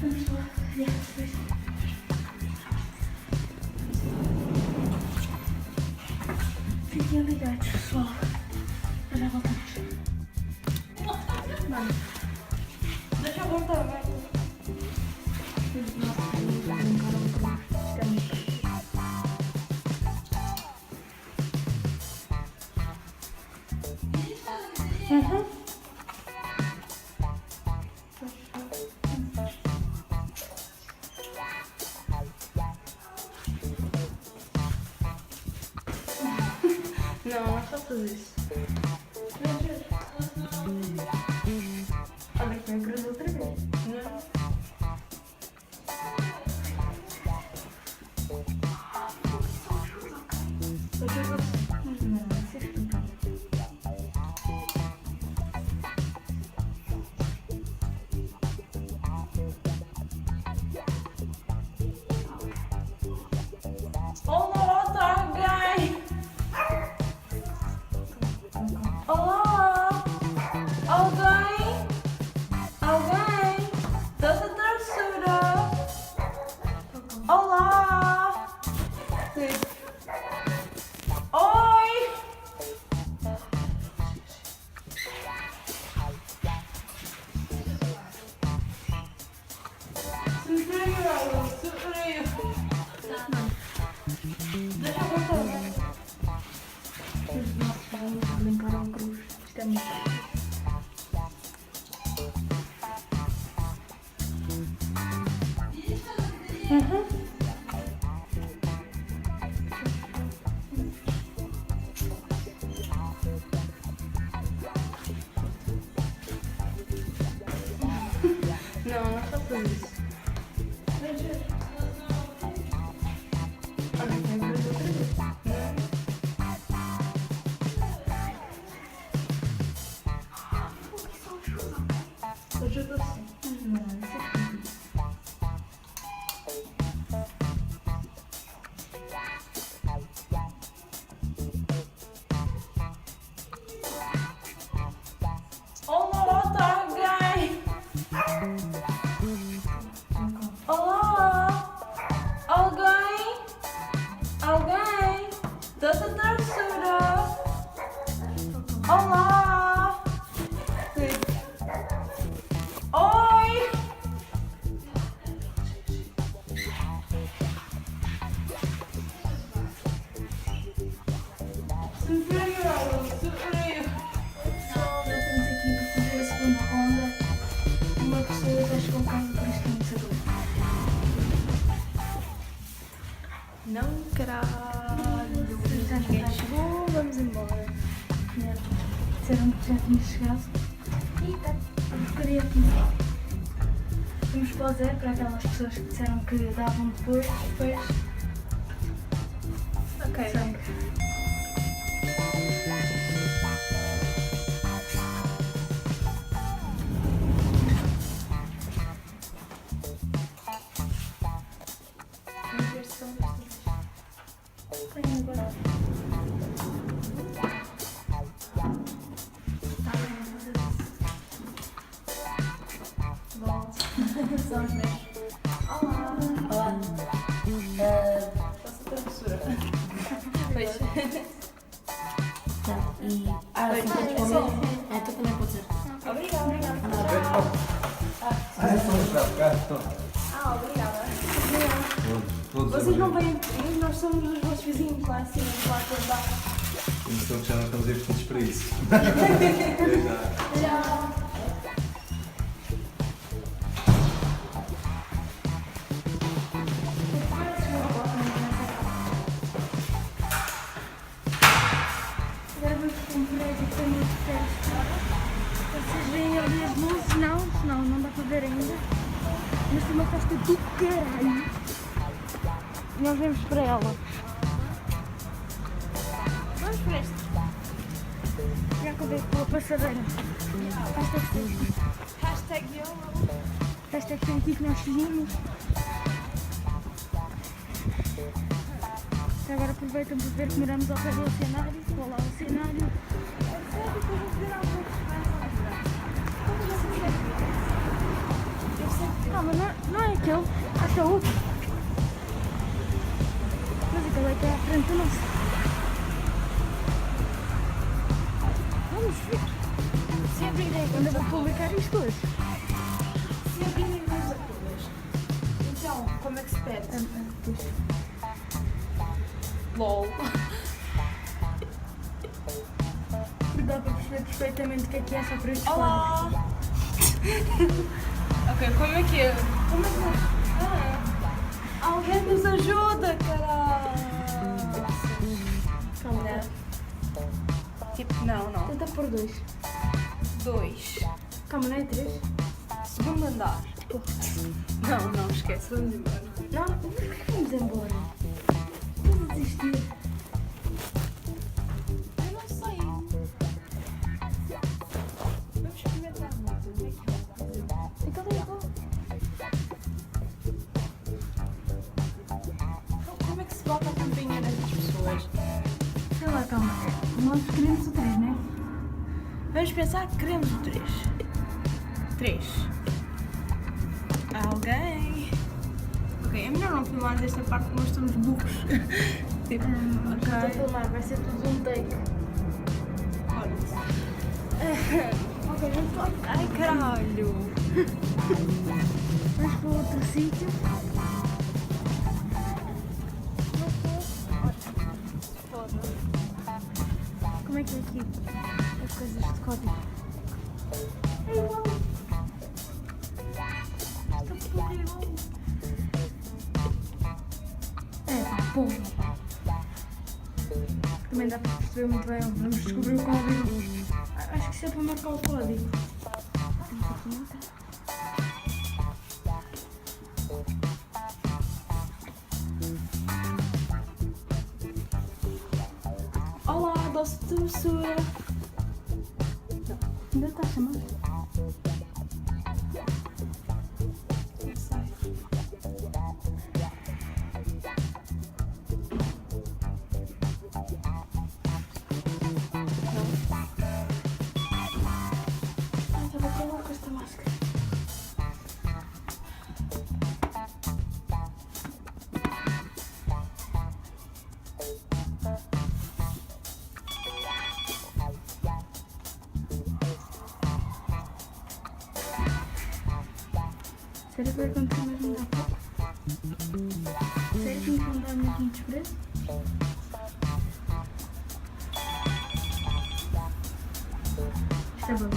Vamos lá. Fiquem ligados, pessoal. Já voltamos. Mano. Deixa eu voltar, vai. Uhum. Não, não faço isso. Olha que me cruzou outra vez. Não. Olá, tá, guy. Olá. Alguém? Alguém? Dá-se terceira. Olá. Sim. Oi. Sofreu. Deixa eu voltar. Vamos limpar a cruz. Isto é muito. Uhum. Não, não faço isso. Olha, tem cruz outra vez. Ajuda assim. Não, isso é tudo. Olá, tá, guy. Olá. Alguém? Alguém? Dá-se terceira. Olá. Sim. Oi. Sofreu. Pessoal, já estamos aqui para fazer a segunda ronda. Uma pessoa já chegou a casa, por isso tem que saber. Não, caralho. Ninguém chegou, vamos embora. Disseram que já tinha chegado. E tá, a porcaria aqui. Vamos para o zero para aquelas pessoas que disseram que davam depois. Ok. Sangue. Vamos ver se são desta vez. Venha agora. Tá bem, vou fazer isso. Bom, são os meus. Olá. Olá. Faço a travessura. Pois. Tá, e... sim, podes comer? Tu também pode ser. Obrigada. Obrigada. Vocês não vêm pedir, nós somos os vossos vizinhos lá acima do quarto andar. Então já não estamos vestidos para isso. Já. Agora vamos com um prédio que tem muitos prédios. Vocês veem ali as luzes? Não dá para ver ainda. Mas tem uma festa do caralho. E nós vamos para ela. Vamos para este. Já acabei com a passadeira. Hashtag YOLO. Hashtag foi aqui que nós fizemos. Agora aproveitam para ver que moramos ao pé do oceanário. Vou lá ao oceanário. Calma, aquele. Acho que é o outro. Mas aquele é que é à frente do nosso. Vamos ver. Se abrirem, ainda vou publicar isto hoje. Se abrirem mais a todas. Então, como é que se pede? LOL. Dá para perceber perfeitamente o que é só para estes Olá! Ok, como é que é? Como é que nós... Alguém nos ajuda, caralho! Calma, Não. Tipo, não. tenta pôr 2. 2. Calma, não é 3? Segundo andar. Não, esquece, vamos embora. Não, vamos embora. Vamos desistir. Eu não sei. Vamos experimentar muito. Como é que é? Fica ali, vou. Como é que se bota a tampinha dessas pessoas? Sei lá, calma. Nós queremos o 3, não é? Vamos pensar que queremos o 3. 3. Alguém? Ok, é melhor não filmar desta parte porque nós estamos burros. Tipo, Estou a ok. filmar, vai ser tudo um take. Olha. Ok, vamos para. Ai, caralho. Vamos para outro sítio. Como é que é aqui? As coisas de código. É igual. Está tudo igual. É pá, porra. Também dá para perceber muito bem. Vamos descobrir o código. Acho que isso é para marcar o código. Temos aqui outra. Olá, doce de doçura. Ainda está a chamar? Não sei. Ai, estava até lá com esta máscara. Sério que vai acontecer mesmo daqui a pouco? Sério que nos vão dar mesmo desprezo? Isto é bom,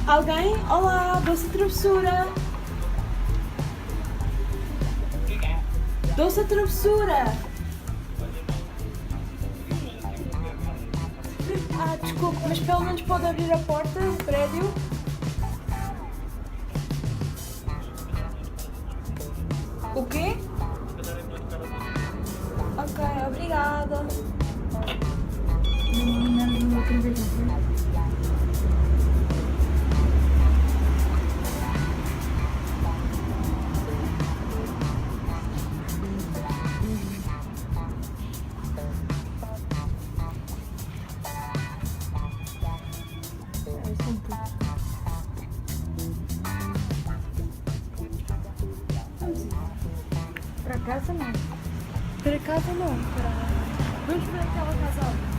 Alguém? Olá, doce de travessura. Doce de travessura. Ah, desculpe, mas pelo menos pode abrir a porta do prédio? O quê? Ok, obrigada. Não outra vez, não foi? Para casa não. Para casa não, caralho. Vamos para aquela casa ali.